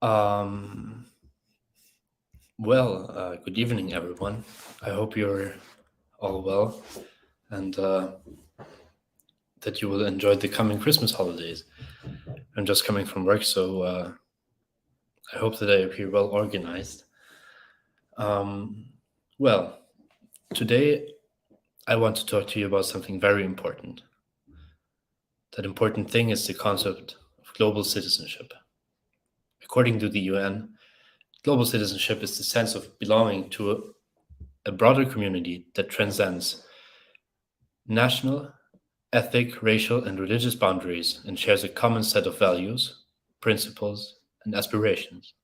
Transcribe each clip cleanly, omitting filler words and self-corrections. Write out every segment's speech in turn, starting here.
Um, good evening, everyone. I hope you're all well and that you will enjoy the coming Christmas holidays. I'm just coming from work, so I hope that I appear well organized. Um, well, today I want to talk to you about something very important. That important thing is the concept of global citizenship. According to the UN, global citizenship is the sense of belonging to a broader community that transcends national, ethnic, racial, and religious boundaries and shares a common set of values, principles, and aspirations.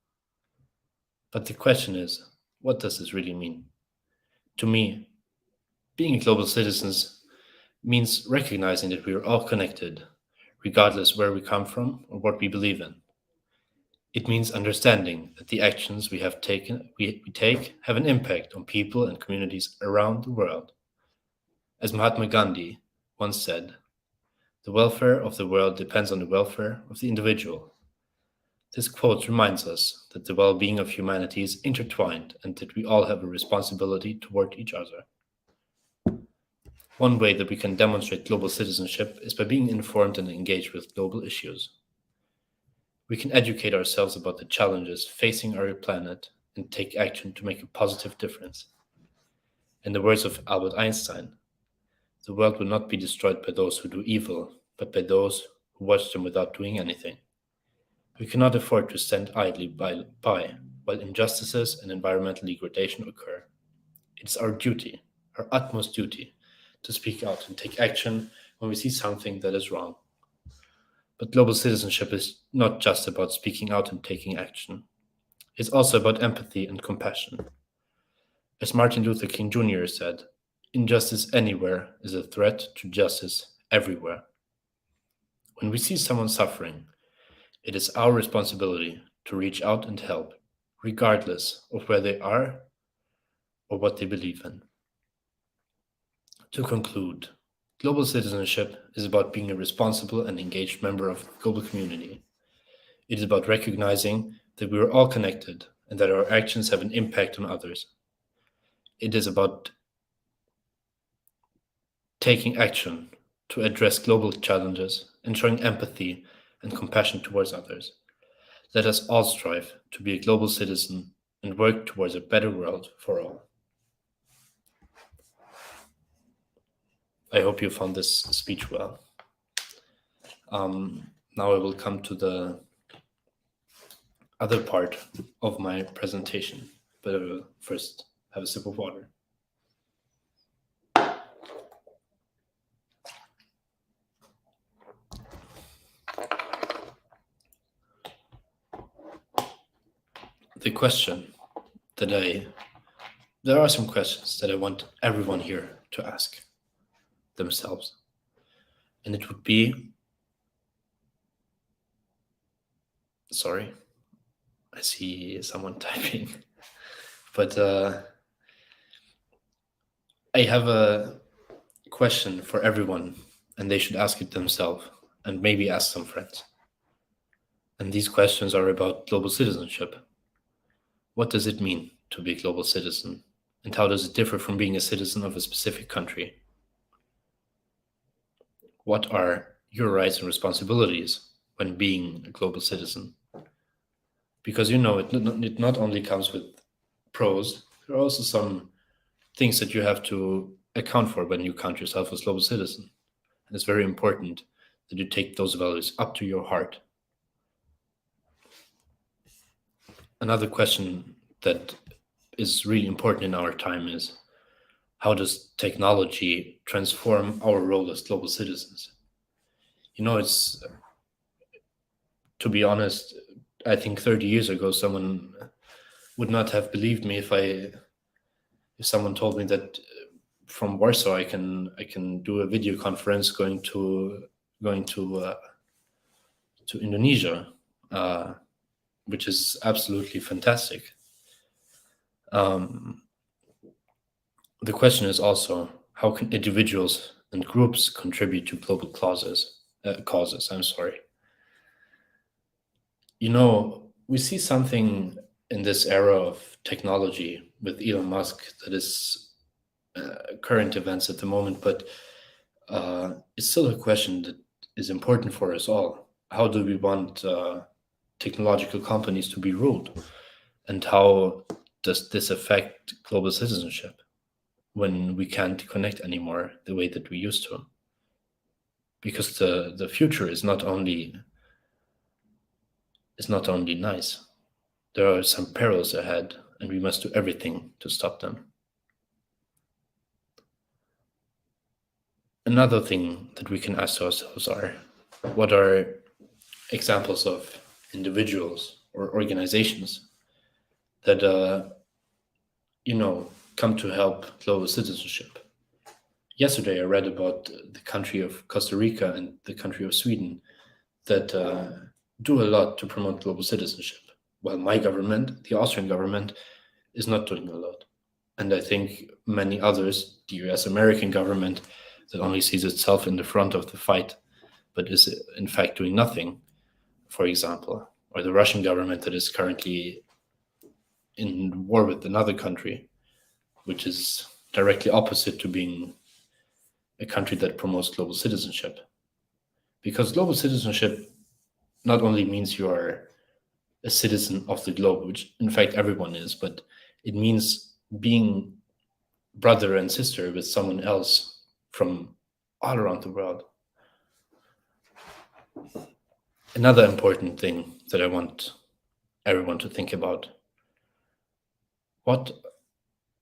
But the question is, what does this really mean? To me, being a global citizen means recognizing that we are all connected, regardless where we come from or what we believe in. It means understanding that the actions we take have an impact on people and communities around the world. As Mahatma Gandhi once said, the welfare of the world depends on the welfare of the individual. This quote reminds us that the well being of humanity is intertwined and that we all have a responsibility toward each other. One way that we can demonstrate global citizenship is by being informed and engaged with global issues. We can educate ourselves about the challenges facing our planet and take action to make a positive difference. In the words of Albert Einstein, the world will not be destroyed by those who do evil, but by those who watch them without doing anything. We cannot afford to stand idly by while injustices and environmental degradation occur. It is our duty, our utmost duty, to speak out and take action when we see something that is wrong. But global citizenship is not just about speaking out and taking action. It's also about empathy and compassion. As Martin Luther King Jr. said, injustice anywhere is a threat to justice everywhere. When we see someone suffering, it is our responsibility to reach out and help, regardless of where they are or what they believe in. To conclude, global citizenship is about being a responsible and engaged member of the global community. It is about recognizing that we are all connected and that our actions have an impact on others. It is about taking action to address global challenges and showing empathy and compassion towards others. Let us all strive to be a global citizen and work towards a better world for all. I hope you found this speech well. Now I will come to the other part of my presentation, but I will first have a sip of water. The question there are some questions that I want everyone here to ask themselves. And it would be, sorry, I see someone typing, but I have a question for everyone, and they should ask it themselves and maybe ask some friends. And these questions are about global citizenship. What does it mean to be a global citizen? And how does it differ from being a citizen of a specific country? What are your rights and responsibilities when being a global citizen? Because it not only comes with pros, there are also some things that you have to account for when you count yourself as a global citizen. And it's very important that you take those values up to your heart. Another question that is really important in our time is, how does technology transform our role as global citizens? It's, to be honest, I think 30 years ago, someone would not have believed me if someone told me that from Warsaw I can do a video conference going to Indonesia, which is absolutely fantastic. The question is also, how can individuals and groups contribute to global causes? we see something in this era of technology with Elon Musk that is current events at the moment, but it's still a question that is important for us all. How do we want technological companies to be ruled? And how does this affect global citizenship when we can't connect anymore the way that we used to? Because the future is not only nice. There are some perils ahead, and we must do everything to stop them. Another thing that we can ask ourselves are, what are examples of individuals or organizations that come to help global citizenship? Yesterday, I read about the country of Costa Rica and the country of Sweden that do a lot to promote global citizenship, while my government, the Austrian government, is not doing a lot. And I think many others, the US American government, that only sees itself in the front of the fight, but is in fact doing nothing, for example, or the Russian government that is currently in war with another country, which is directly opposite to being a country that promotes global citizenship. Because global citizenship not only means you are a citizen of the globe, which in fact everyone is, but it means being brother and sister with someone else from all around the world. Another important thing that I want everyone to think about: what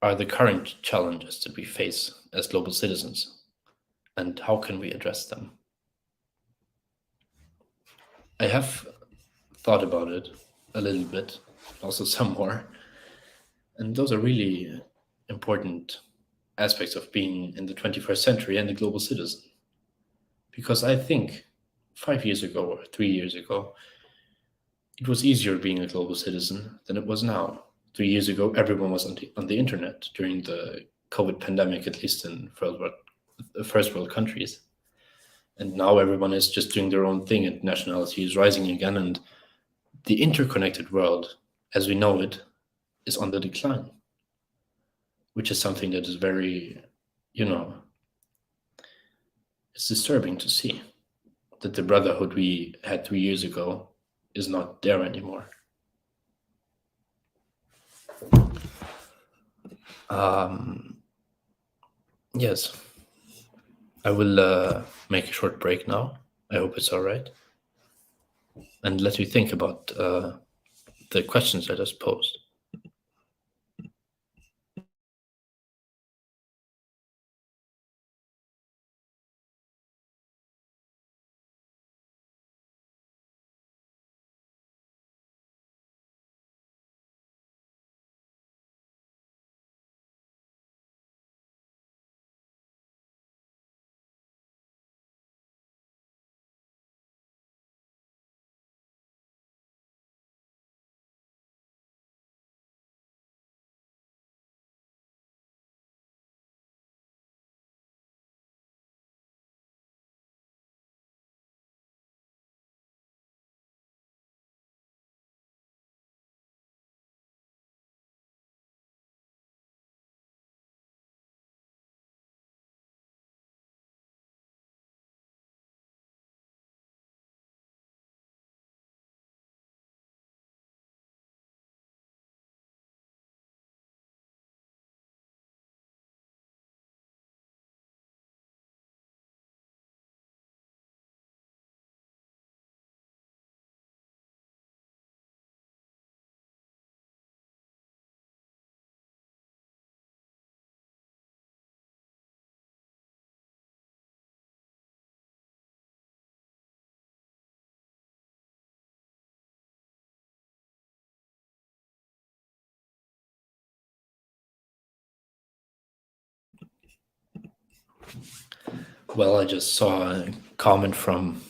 are the current challenges that we face as global citizens, and how can we address them? I have thought about it a little bit, also some more, and those are really important aspects of being in the 21st century and a global citizen. Because I think 5 years ago or 3 years ago, it was easier being a global citizen than it was now. 3 years ago, everyone was on the internet during the COVID pandemic, at least in first world countries. And now everyone is just doing their own thing, and nationality is rising again. And the interconnected world, as we know it, is on the decline, which is something that is very, it's disturbing to see that the brotherhood we had 3 years ago is not there anymore. Yes, I will make a short break now. I hope it's all right. And let you think about the questions I just posed. Well, I just saw a comment from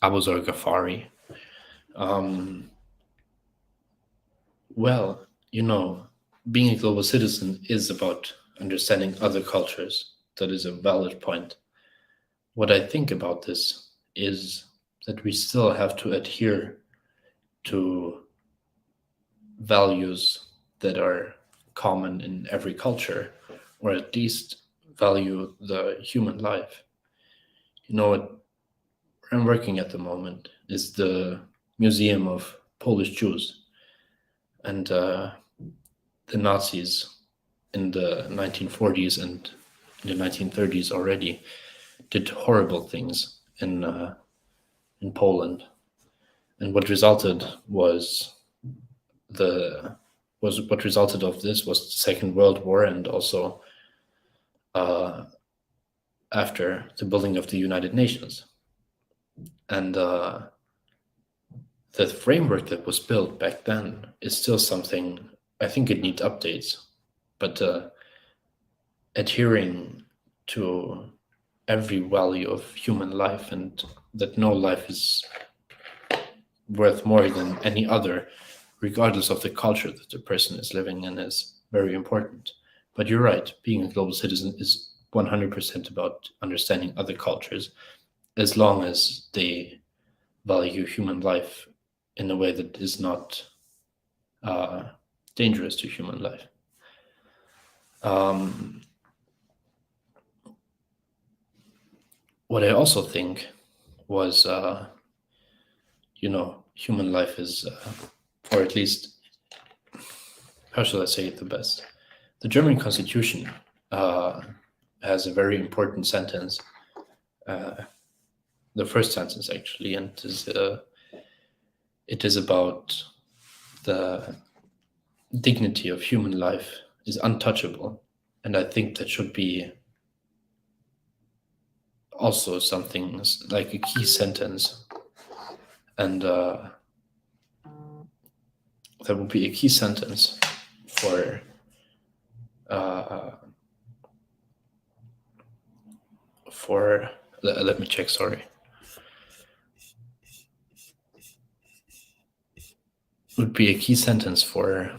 Abuzar Ghaffari. Well, being a global citizen is about understanding other cultures. That is a valid point. What I think about this is that we still have to adhere to values that are common in every culture, or at least value the human life. What I'm working at the moment is the Museum of Polish Jews, and the Nazis in the 1940s and in the 1930s already did horrible things in Poland, and what resulted of this was the Second World War, and also uh, after the building of the United Nations. And the framework that was built back then is still something I think it needs updates, but adhering to every value of human life, and that no life is worth more than any other, regardless of the culture that the person is living in, is very important. But you're right, being a global citizen is 100% about understanding other cultures, as long as they value human life in a way that is not dangerous to human life. What I also think was, human life is, or at least, how shall I say it the best? The German Constitution has a very important sentence, the first sentence actually, and it is about the dignity of human life is untouchable. And I think that should be also something like a key sentence, and that would be a key sentence for let me check, sorry. Would be a key sentence for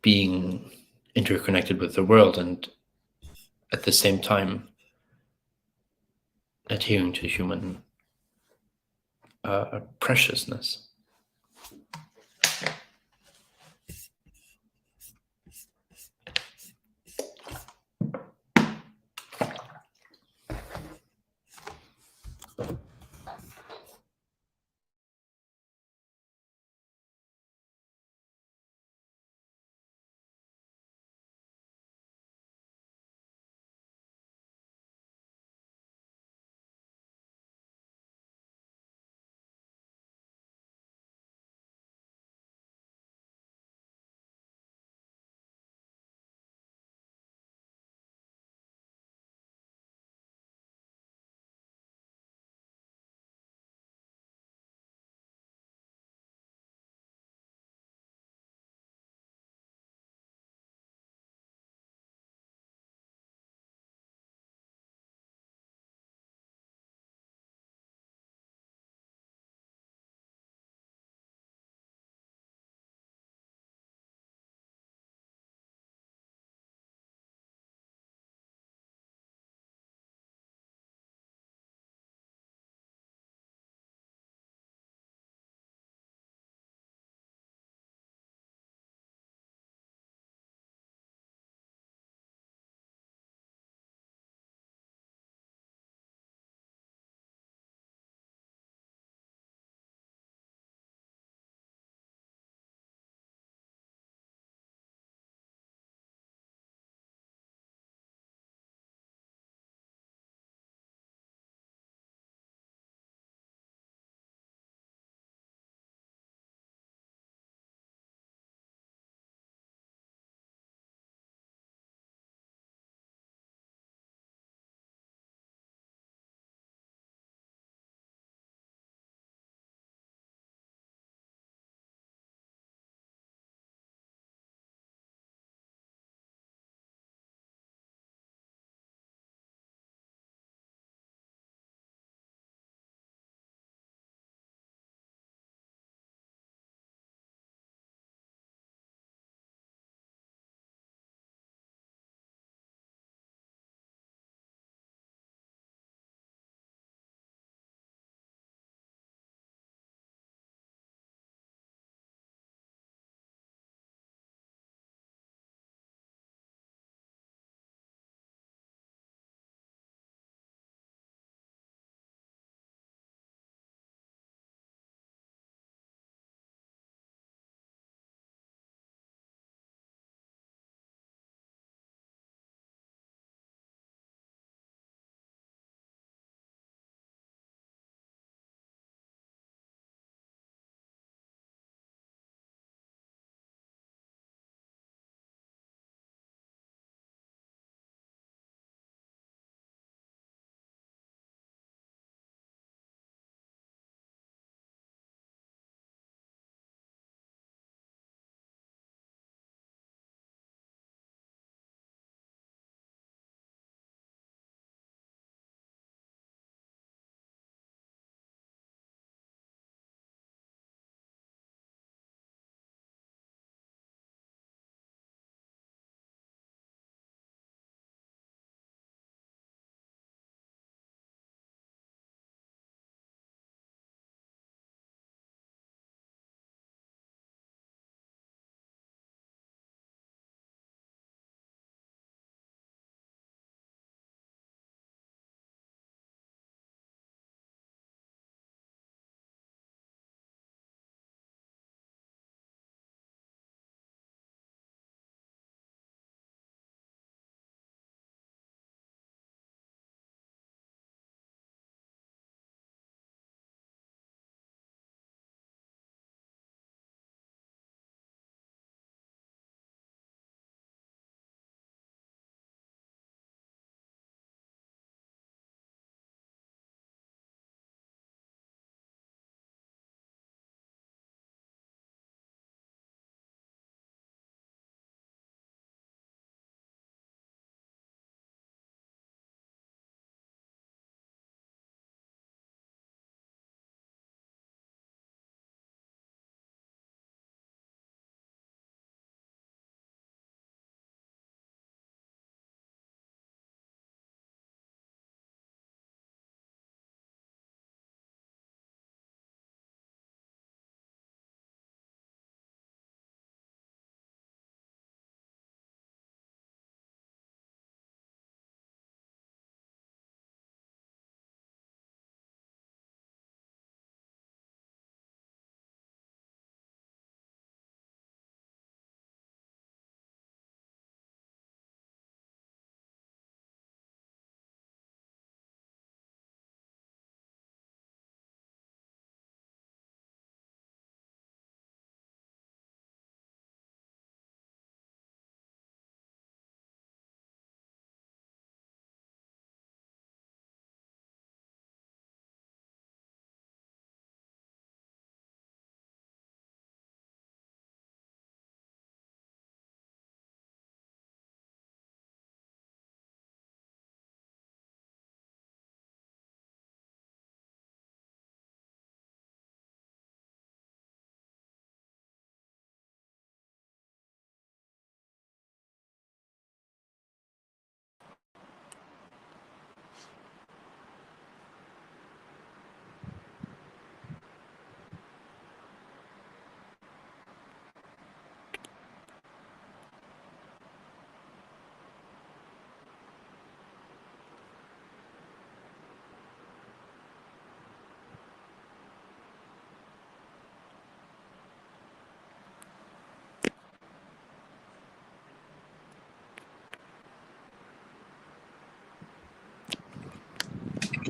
being interconnected with the world, and at the same time adhering to human preciousness.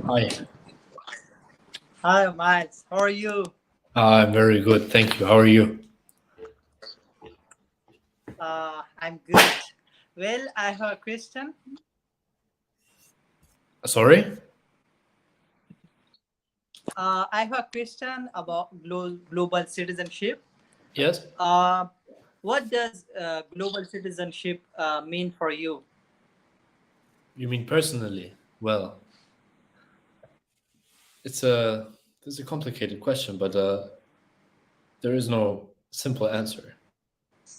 Hi. Hi, Miles. How are you? I'm very good, thank you. How are you? I'm good. Well, I have a question. Sorry? I have a question about global citizenship. Yes? Uh, what does global citizenship mean for you? You mean personally? Well, it's a complicated question, but there is no simple answer.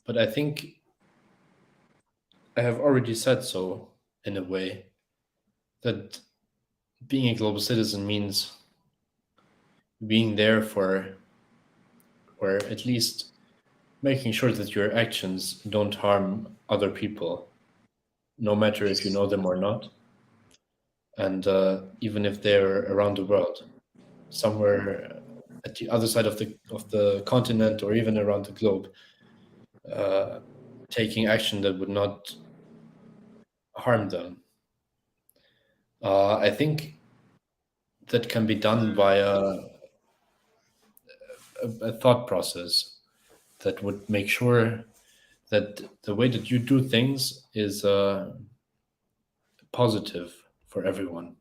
But I think I have already said so in a way that being a global citizen means being there for, or at least making sure that your actions don't harm other people, no matter if you know them or not, and even if they're around the world, somewhere at the other side of the continent or even around the globe, uh, taking action that would not harm them. I think that can be done via a thought process that would make sure that the way that you do things is positive for everyone.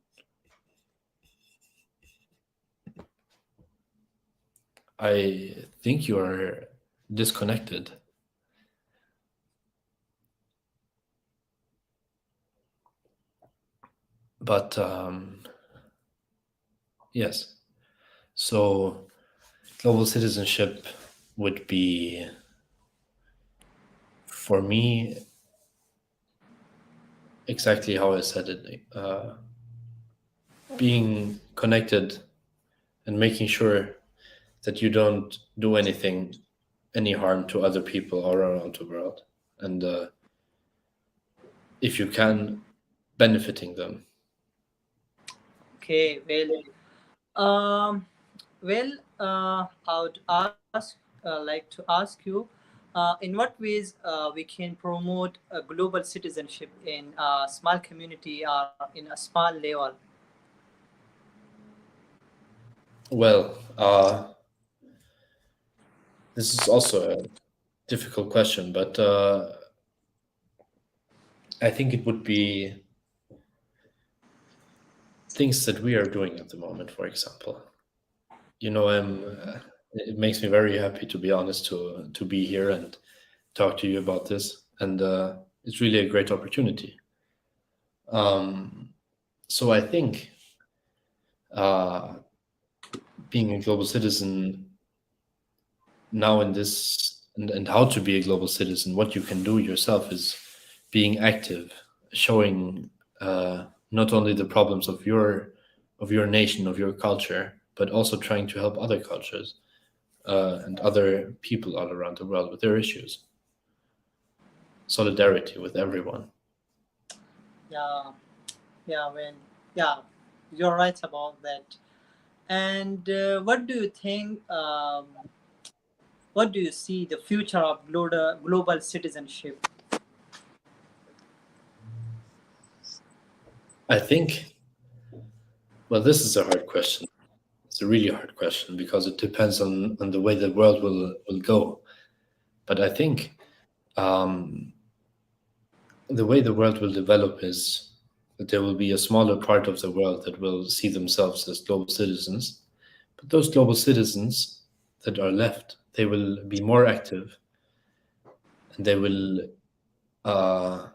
I think you are disconnected, but yes. So global citizenship would be, for me, exactly how I said it, being connected and making sure that you don't do any harm to other people all around the world, and if you can, benefiting them. Okay, um, I would like to ask you, in what ways we can promote a global citizenship in a small community or in a small level? Well, this is also a difficult question, but I think it would be things that we are doing at the moment. For example, I'm. It makes me very happy, to be honest, to be here and talk to you about this, and it's really a great opportunity. So I think uh, being a global citizen now in this, and how to be a global citizen, what you can do yourself is being active, showing not only the problems of your nation, of your culture, but also trying to help other cultures and other people all around the world with their issues. Solidarity with everyone. Yeah, yeah, yeah, you're right about that. And what do you think? What do you see the future of global citizenship? I think, well, this is a hard question. It's a really hard question because it depends on the way the world will go. But I think um, the way the world will develop is that there will be a smaller part of the world that will see themselves as global citizens. But those global citizens that are left, they will be more active and they will uh,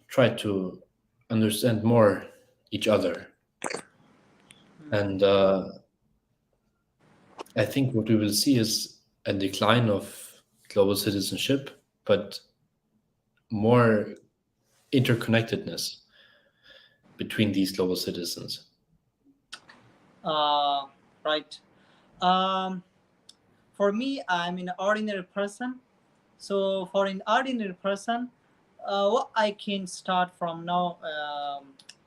try to understand more each other. And I think what we will see is a decline of global citizenship, but more interconnectedness between these global citizens. Uh, right. Um, for me, I'm an ordinary person. So for an ordinary person, what I can start from now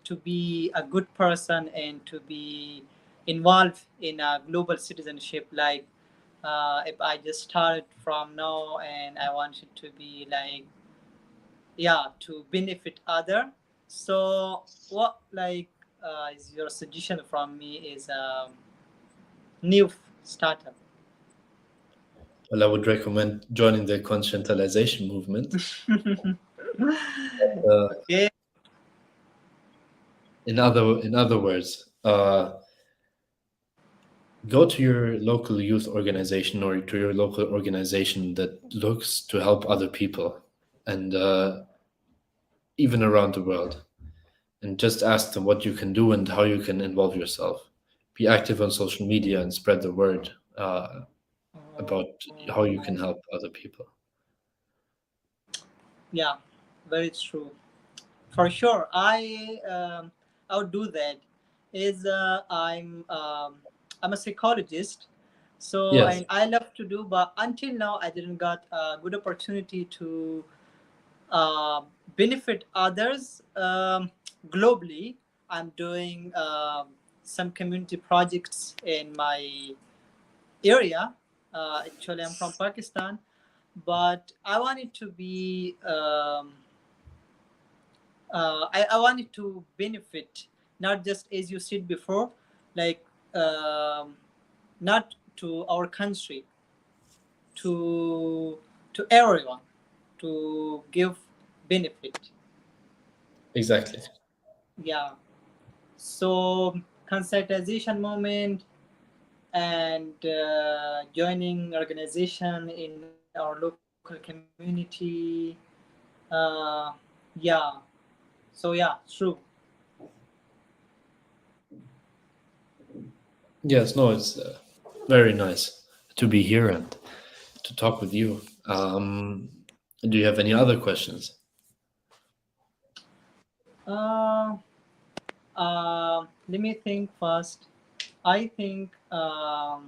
to be a good person and to be involved in a global citizenship, like if I just started from now and I wanted to be like, yeah, to benefit other. So what, like, is your suggestion from me is new startup. Well, I would recommend joining the Conscientization movement. Okay. In other words, go to your local youth organization or to your local organization that looks to help other people, and even around the world, and just ask them what you can do and how you can involve yourself. Be active on social media and spread the word about how you can help other people. Yeah, very true. For sure, I would do that. Is I'm a psychologist, so Yes, and I love to do, but until now I didn't got a good opportunity to uh, benefit others globally. I'm doing some community projects in my area. Actually, I'm from Pakistan, but I want it to be. I want it to benefit, not just as you said before, like um, not to our country, to everyone, to give benefit. exactly. Yeah. So conscientization moment and joining organization in our local community. Uh, yeah. So yeah, true. Yes, no, it's very nice to be here and to talk with you. Do you have any other questions? Uh, Let me think first. I think I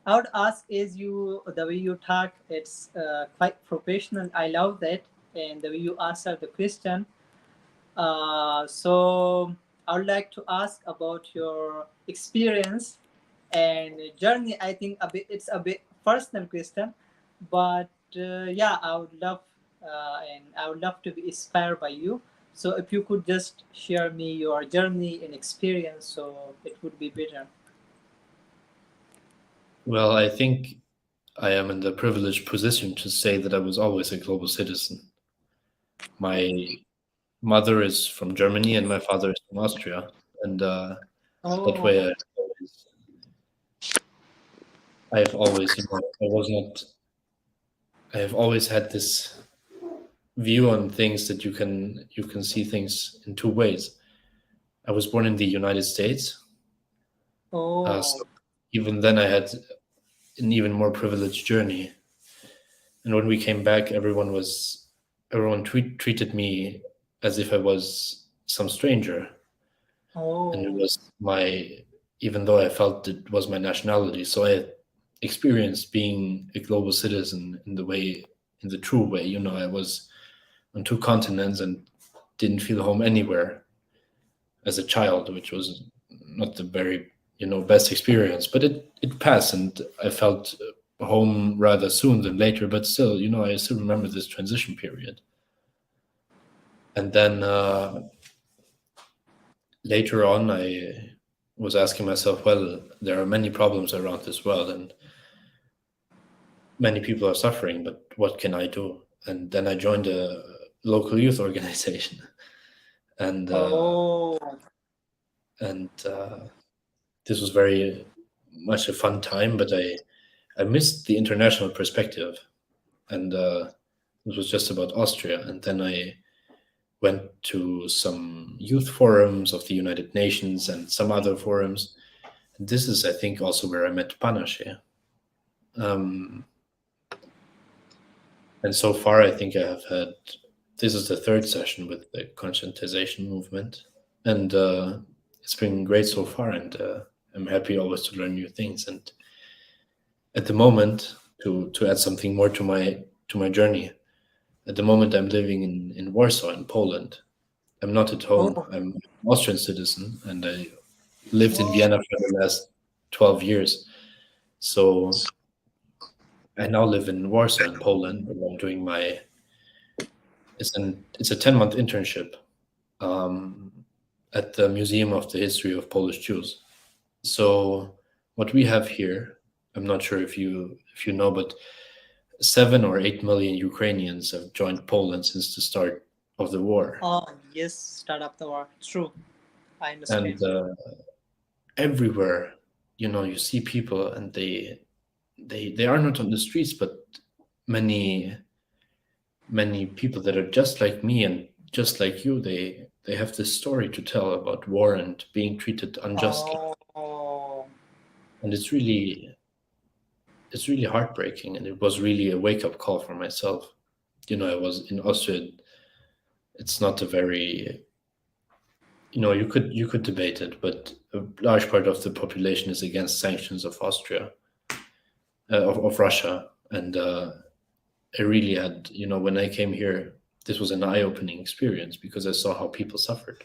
would ask is you the way you talk. It's quite professional. I love that, and the way you answer the question. So I would like to ask about your experience and journey. I think it's a bit personal question, but yeah, I would love to be inspired by you. So if you could just share me your journey and experience, so it would be better. Well, I think I am in the privileged position to say that I was always a global citizen. My mother is from Germany and my father is from Austria, and that Oh, way I've always, I was not. I have always had this view on things that you can see things in two ways. I was born in the United States, so oh, even then I had an even more privileged journey. And when we came back, everyone treated me as if I was some stranger, and it oh, was my even though I felt it was my nationality. So I experienced being a global citizen in the true way. I was on two continents and didn't feel home anywhere as a child, which was not the very best experience. But it passed, and I felt home rather soon than later. But still, I still remember this transition period. And then later on, I was asking myself, well, there are many problems around this world, and many people are suffering, but what can I do? And then I joined a local youth organization, and oh, this was very much a fun time. But I missed the international perspective, and it was just about Austria. And then I went to some youth forums of the United Nations and some other forums. And this is, I think, also where I met Panache. Um, and so far, I think I have had this is the third session with the conscientization movement, and it's been great so far. And I'm happy always to learn new things. And at the moment, to add something more to my journey, at the moment I'm living in Warsaw in Poland. I'm not at home. oh, I'm an Austrian citizen, and I lived in oh, Vienna for the last 12 years. So I now live in Warsaw in Poland, and I'm doing my it's a 10-month internship. at the Museum of the History of Polish Jews. So what we have here, I'm not sure if you know, but 7 or 8 million Ukrainians have joined Poland since the start of the war. Oh, yes, start of the war. True. I understand. And everywhere, you see people, and they are not on the streets, but many people that are just like me and just like you, they have this story to tell about war and being treated unjustly. Oh, And it's really heartbreaking, and it was really a wake-up call for myself. I was in Austria. It's not a very, you could debate it, but a large part of the population is against sanctions of Austria, of Russia. And I really had, when I came here, this was an eye-opening experience because I saw how people suffered.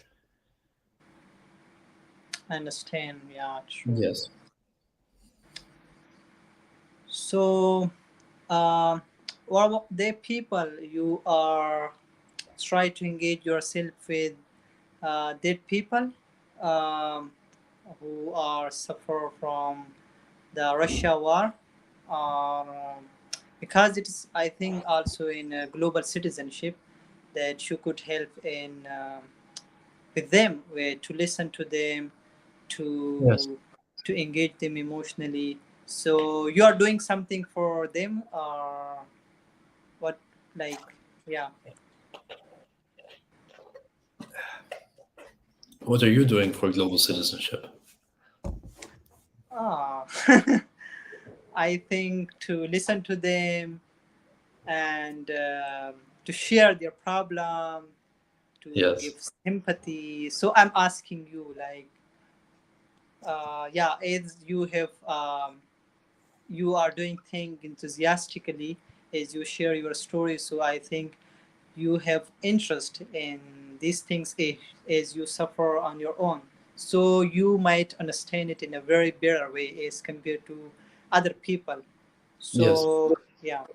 I understand. Yeah, true. Yes. So, what about the people you are try to engage yourself with dead people who are suffer from the Russia war, because it is, I think, also in global citizenship that you could help in with them, to listen to them, Yes. to engage them emotionally. So you are doing something for them, or what? Like, yeah. What are you doing for global citizenship? Ah, I think to listen to them and to share their problem, to Yes. give sympathy. So I'm asking you, like, yeah, as you have, you are doing things enthusiastically as you share your story. So I think you have interest in these things as you suffer on your own. So you might understand it in a very better way as compared to other people. Yes. So yeah.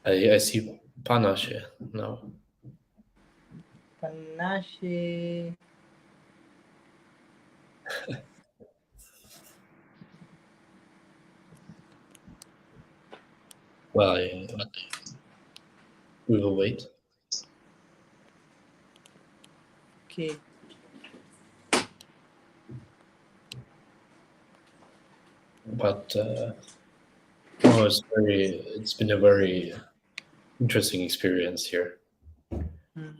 I see Panache now. Panache. Well, we will wait. Okay. But no, it's been a very interesting experience here. Mhm.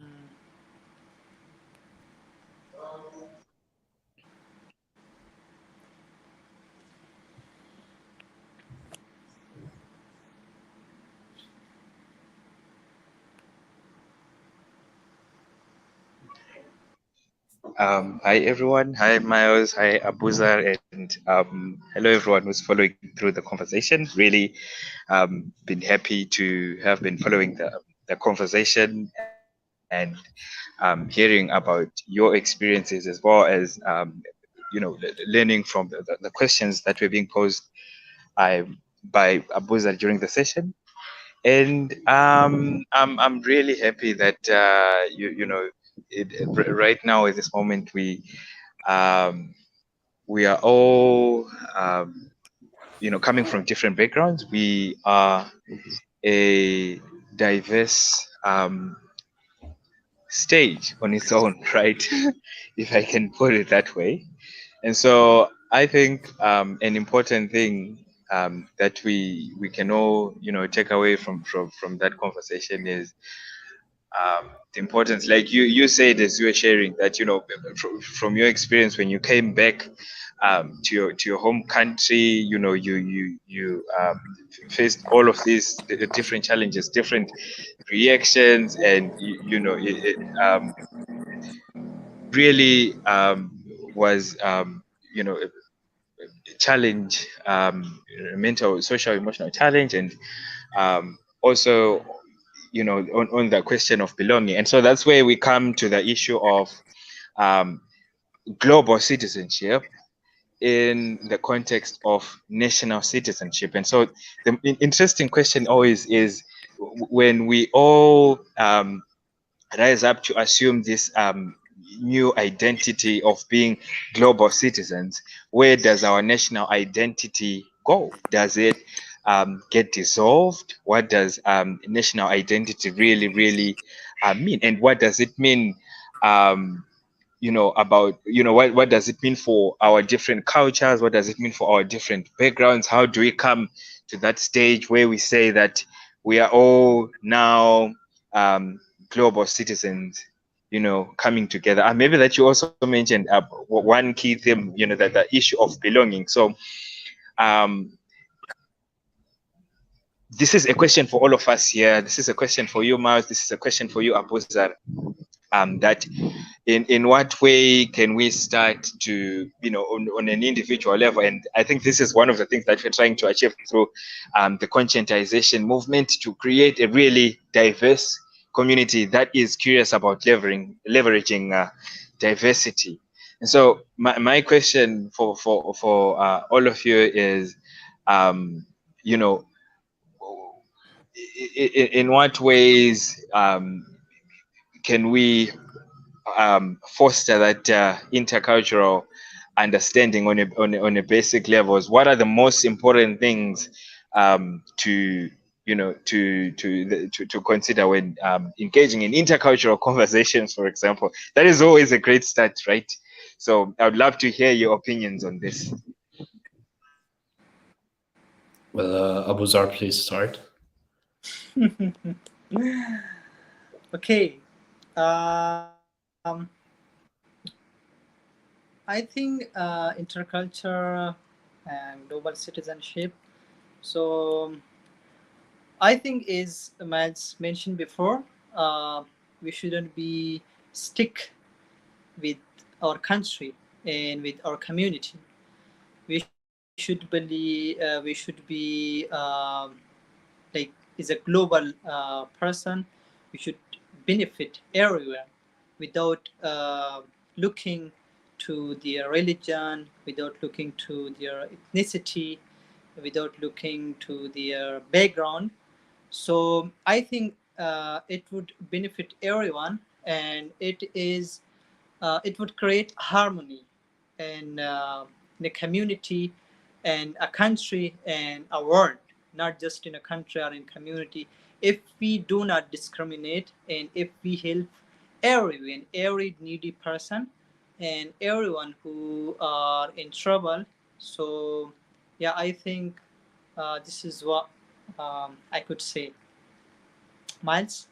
Hi everyone. Hi Miles. Hi Abuzar, and hello everyone who's following through the conversation. Really, been happy to have been following the conversation and hearing about your experiences, as well as learning from the questions that were being posed by Abuzar during the session. And I'm really happy that right now at this moment we are all coming from different backgrounds. We are a diverse stage on its own, right? If I can put it that way. And so I think an important thing that we can all take away from that conversation is the importance, like you said, as you were sharing, that from your experience when you came back to your home country, you faced all of these different challenges, different reactions, and it really was a challenge, mental, social, emotional challenge, and also on the question of belonging. And so that's where we come to the issue of global citizenship in the context of national citizenship. And so the interesting question always is, when we all rise up to assume this new identity of being global citizens, where does our national identity go? Does it get dissolved? What does national identity really mean? And what does it mean, about, what does it mean for our different cultures? What does it mean for our different backgrounds? How do we come to that stage where we say that we are all now global citizens, coming together? And maybe that you also mentioned one key theme, that the issue of belonging. So this is a question for all of us here. This is a question for you, Miles. This is a question for you, Abuzar. That in what way can we start to, on an individual level? And I think this is one of the things that we're trying to achieve through the conscientization movement, to create a really diverse community that is curious about leveraging diversity. And so my question for all of you is, in what ways can we foster that intercultural understanding on a basic levels? What are the most important things to consider when engaging in intercultural conversations, for example? That is always a great start, right? So I would love to hear your opinions on this. Well, Abuzar, please start. Okay. I think interculture and global citizenship. So I think, as Miles mentioned before, we shouldn't be stick with our country and with our community. We should believe. We should be like, is a global person. We should benefit everywhere without looking to their religion, without looking to their ethnicity, without looking to their background. So I think it would benefit everyone, and it would create harmony in a community and a country and a world, not just in a country or in community. If we do not discriminate, and if we help everyone, every needy person and everyone who are in trouble. So yeah, I think this is what I could say. Miles?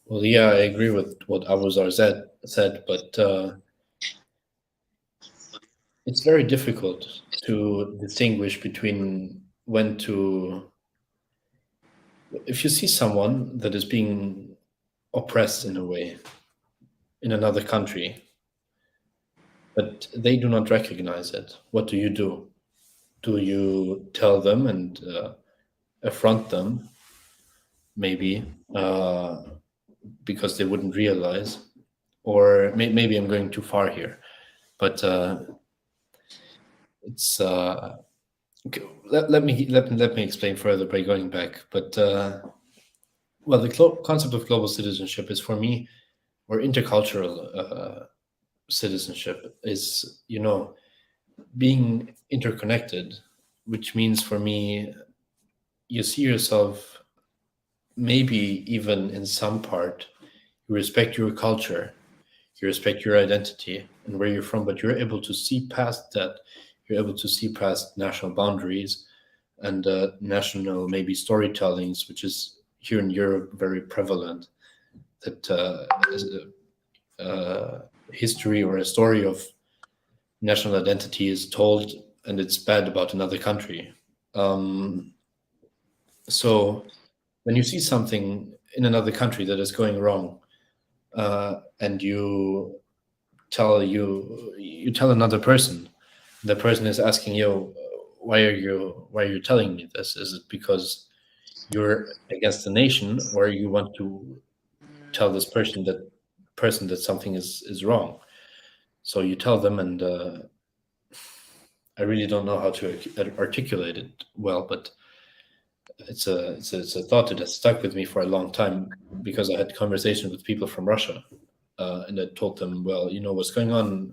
Well, yeah, I agree with what Abuzar said, but it's very difficult to distinguish between when to. If you see someone that is being oppressed in a way in another country, but they do not recognize it, what do you do? Do you tell them and affront them, maybe, because they wouldn't realize? Or maybe I'm going too far here, but it's okay, let me explain further by going back. But well, the concept of global citizenship is, for me, or intercultural citizenship is, being interconnected, which means, for me, you see yourself, maybe even in some part, you respect your culture, you respect your identity and where you're from, but you're able to see past that. You're able to see past national boundaries and national, maybe, storytellings, which is here in Europe very prevalent. That history or a story of national identity is told, and it's bad about another country. So when you see something in another country that is going wrong, and you tell another person, the person is asking you, why are you telling me this? Is it because you're against the nation, or you want to tell this person that something is wrong? So you tell them, and I really don't know how to articulate it well, but it's a thought that has stuck with me for a long time, because I had conversations with people from Russia, and I told them, well, you know, what's going on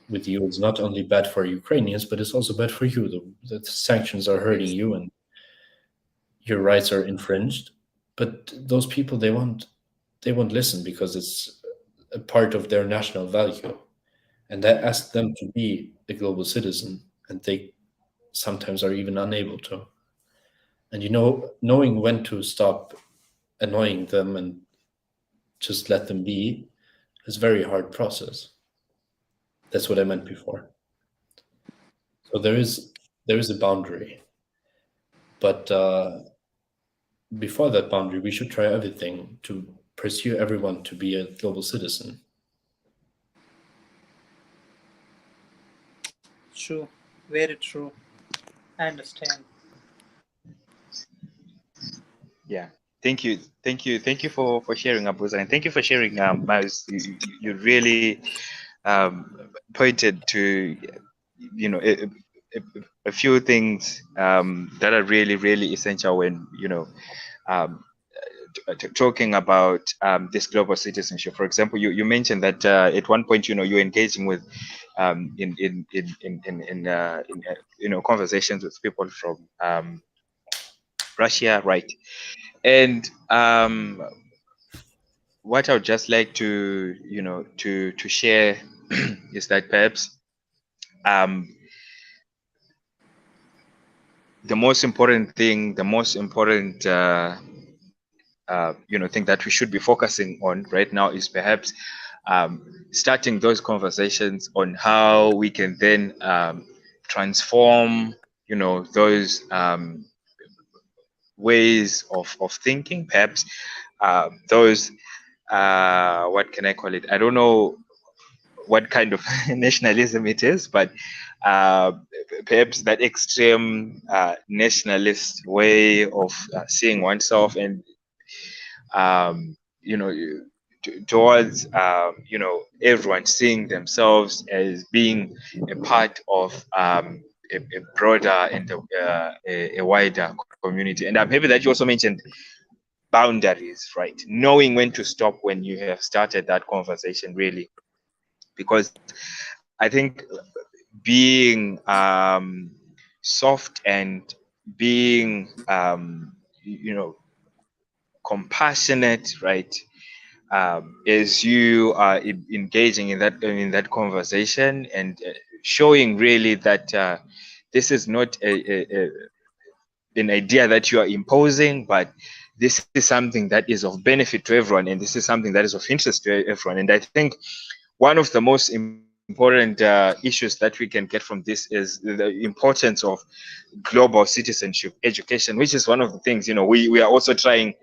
with you is not only bad for Ukrainians, but it's also bad for you. The sanctions are hurting you, and your rights are infringed. But those people, they won't listen, because it's a part of their national value, and that asks them to be a global citizen, and they sometimes are even unable to. And you know, knowing when to stop annoying them and just let them be is a very hard process. That's what I meant before. So there is a boundary, but before that boundary, we should try everything to pursue everyone to be a global citizen. True, very true. I understand. Yeah. Thank you for sharing, Abuza, and thank you for sharing, Miles. You really pointed to, you know, a few things that are really essential when, you know, talking about this global citizenship. For example, you mentioned that at one point, you know, you're engaging with in you know, conversations with people from Russia, right? And what I would just like to, you know, to share is that perhaps the most important thing, you know, thing that we should be focusing on right now is perhaps starting those conversations on how we can then transform, you know, those ways of thinking, perhaps those what can I call it? I don't know what kind of nationalism it is, but perhaps that extreme nationalist way of seeing oneself, and you know, towards you know, everyone seeing themselves as being a part of a broader and a wider community. And I'm happy that you also mentioned boundaries, right? Knowing when to stop when you have started that conversation, really, because I think being soft and being you know, compassionate, right, as you are engaging in that conversation, and showing really that this is not an idea that you are imposing, but this is something that is of benefit to everyone, and this is something that is of interest to everyone. And I think one of the most important issues that we can get from this is the importance of global citizenship education, which is one of the things, you know, we are also trying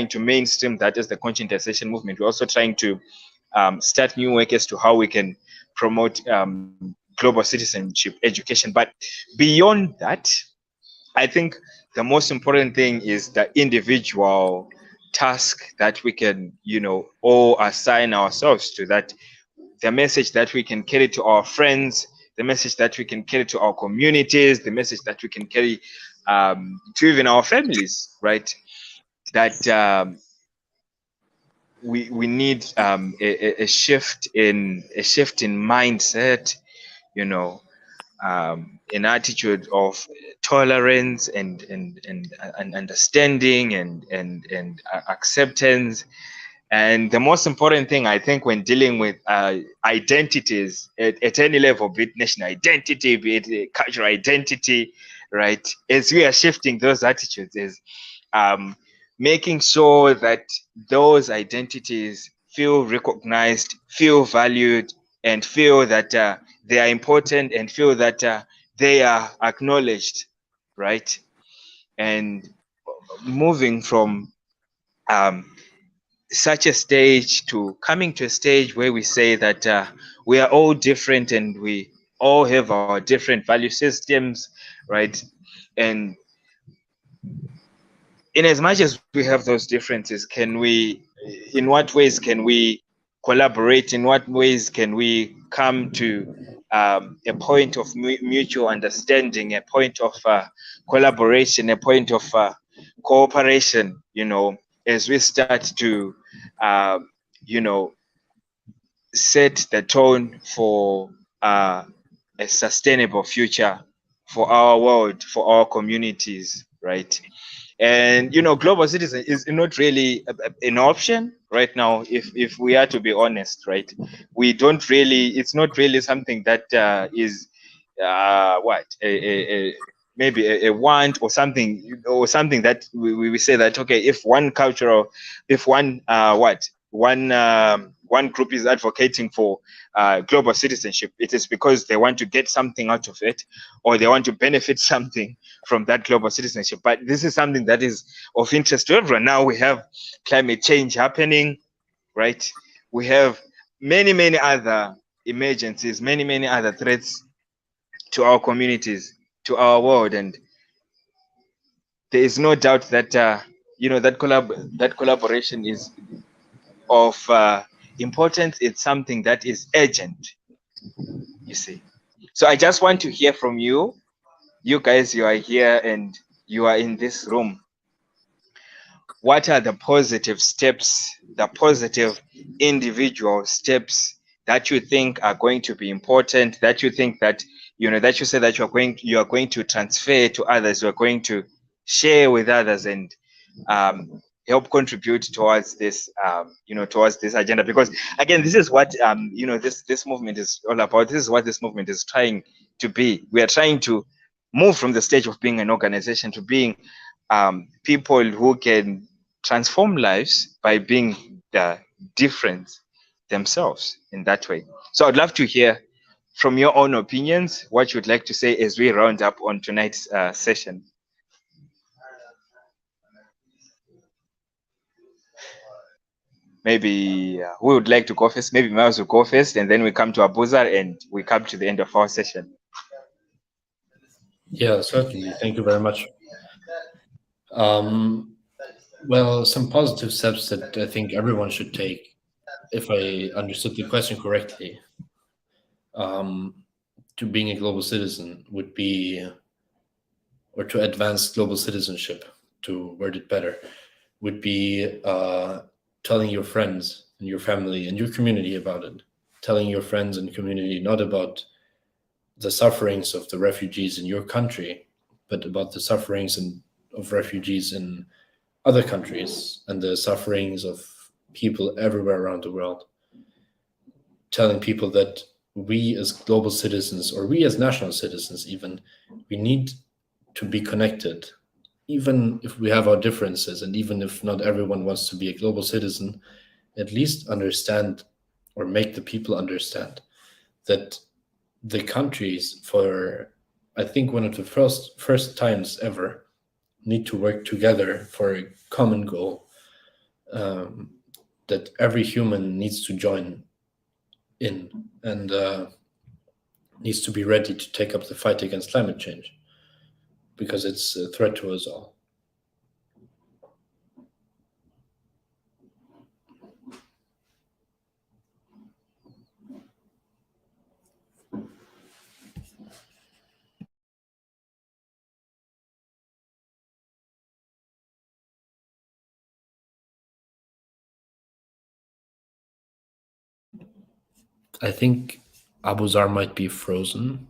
to mainstream that as the conscientization movement. We're also trying to start new work as to how we can promote global citizenship education. But beyond that, I think the most important thing is the individual task that we can, you know, all assign ourselves to, that the message that we can carry to our friends, the message that we can carry to our communities, the message that we can carry to even our families, right? That we need a shift in mindset, you know, an attitude of tolerance and understanding and acceptance. And the most important thing, I think, when dealing with identities at any level, be it national identity, be it cultural identity, right, as we are shifting those attitudes, is making sure that those identities feel recognized, feel valued, and feel that they are important, and feel that they are acknowledged, right? And moving from such a stage to coming to a stage where we say that we are all different and we all have our different value systems, right? And in as much as we have those differences, can we, in what ways can we collaborate? In what ways can we come to a point of mutual understanding, a point of collaboration, a point of cooperation, as we start to, set the tone for a sustainable future for our world, for our communities, right? And global citizen is not really an option right now. If we are to be honest, right, we don't really. It's not really something that is what maybe a want or something, that we say that, okay, if one cultural, if one one group is advocating for global citizenship, it is because they want to get something out of it, or they want to benefit something from that global citizenship. But this is something that is of interest to everyone. Now we have climate change happening, right? We have many other emergencies, many other threats to our communities, to our world, and there is no doubt that that collaboration is of importance. It's something that is urgent, you see. So I just want to hear from you. You guys, you are here and you are in this room. What are the positive steps, the positive individual steps that you think are going to be important, that you think that, that you say that you are going to transfer to others, you are going to share with others, and help contribute towards this, towards this agenda? Because again, this is what, this movement is all about. This is what this movement is trying to be. We are trying to move from the stage of being an organization to being people who can transform lives by being different themselves in that way. So I'd love to hear from your own opinions what you'd like to say as we round up on tonight's session. Maybe who would like to go first? Maybe Miles will go first, and then we come to Abuzar, and we come to the end of our session. Yeah, certainly. Thank you very much. Well, some positive steps that I think everyone should take, if I understood the question correctly, to being a global citizen would be, or to advance global citizenship, to word it better, would be telling your friends and your family and your community about it. Telling your friends and community not about the sufferings of the refugees in your country, but about the sufferings of refugees in other countries and the sufferings of people everywhere around the world. Telling people that we as global citizens, or we as national citizens even, we need to be connected, even if we have our differences, and even if not everyone wants to be a global citizen, at least understand, or make the people understand, that the countries, for I think one of the first times ever, need to work together for a common goal, that every human needs to join in, and needs to be ready to take up the fight against climate change, because it's a threat to us all. I think Abuzar might be frozen.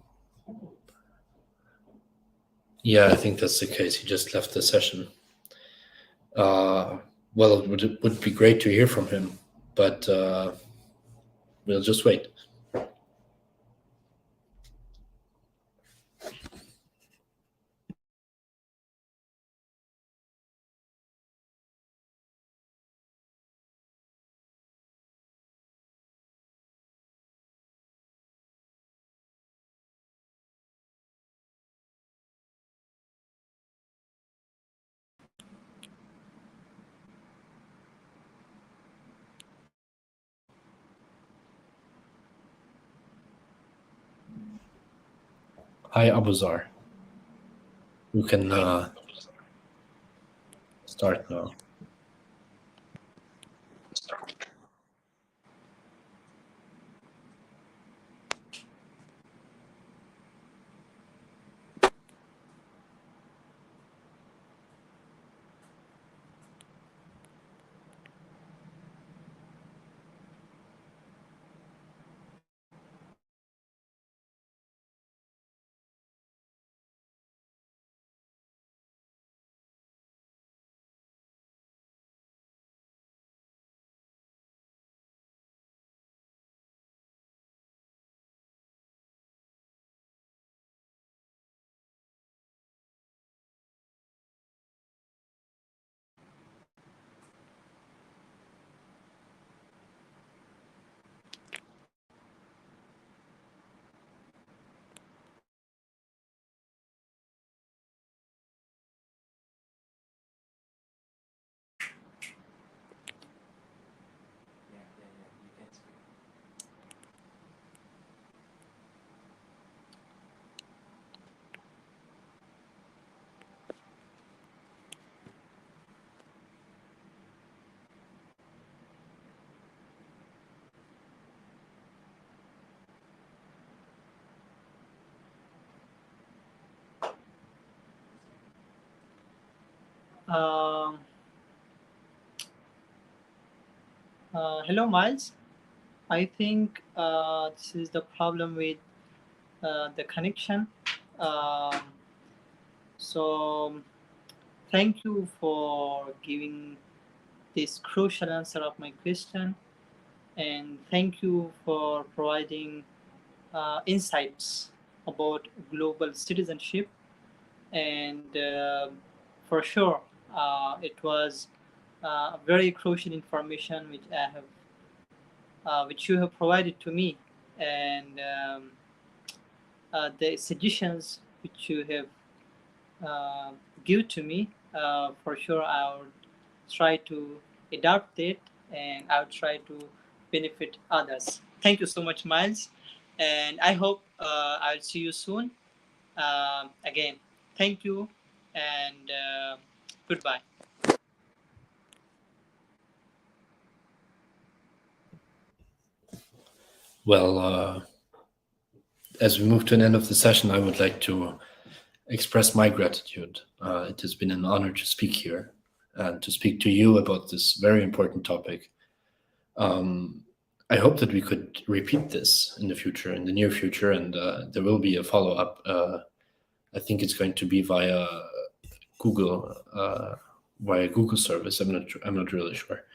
Yeah, I think that's the case. He just left the session. Well, it would be great to hear from him, but we'll just wait. Hi, Abuzar. You can start now. Hello, Miles. I think this is the problem with the connection. Um, so, thank you for giving this crucial answer of my question, and thank you for providing insights about global citizenship. And for sure, it was very crucial information which you have provided to me, and the suggestions which you have give to me. For sure, I would try to adapt it, and I would try to benefit others. Thank you so much, Miles, and I hope I'll see you soon. Again, thank you, and goodbye. Well, as we move to an end of the session, I would like to express my gratitude. It has been an honor to speak here and to speak to you about this very important topic. I hope that we could repeat this in the future, in the near future, and there will be a follow-up. I think it's going to be via Google service. I'm not really sure,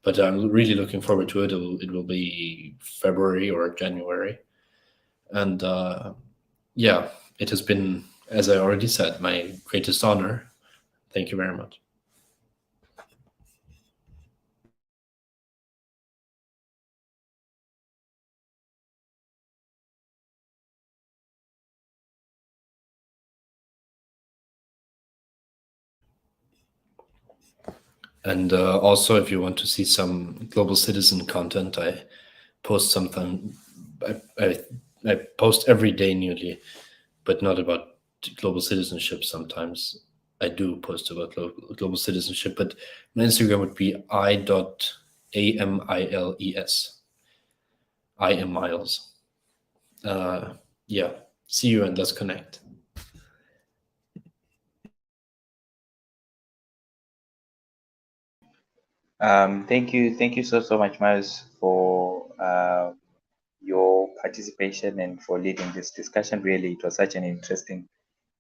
but I'm really looking forward to it. It will be February or January, and yeah, it has been, as I already said, my greatest honor. Thank you very much. And also, if you want to see some global citizen content, I post something. I post every day nearly, but not about global citizenship. Sometimes I do post about global citizenship, but my Instagram would be i.amiles. I am Miles. Yeah. See you and let's connect. Thank you so much, Miles, for your participation and for leading this discussion. Really, it was such an interesting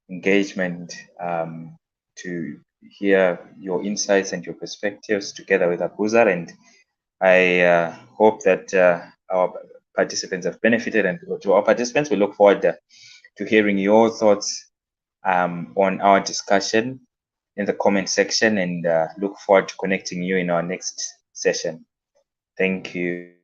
engagement to hear your insights and your perspectives together with Abuzar, and I hope that our participants have benefited. And to our participants, we look forward to hearing your thoughts on our discussion in the comment section, and look forward to connecting you in our next session. Thank you.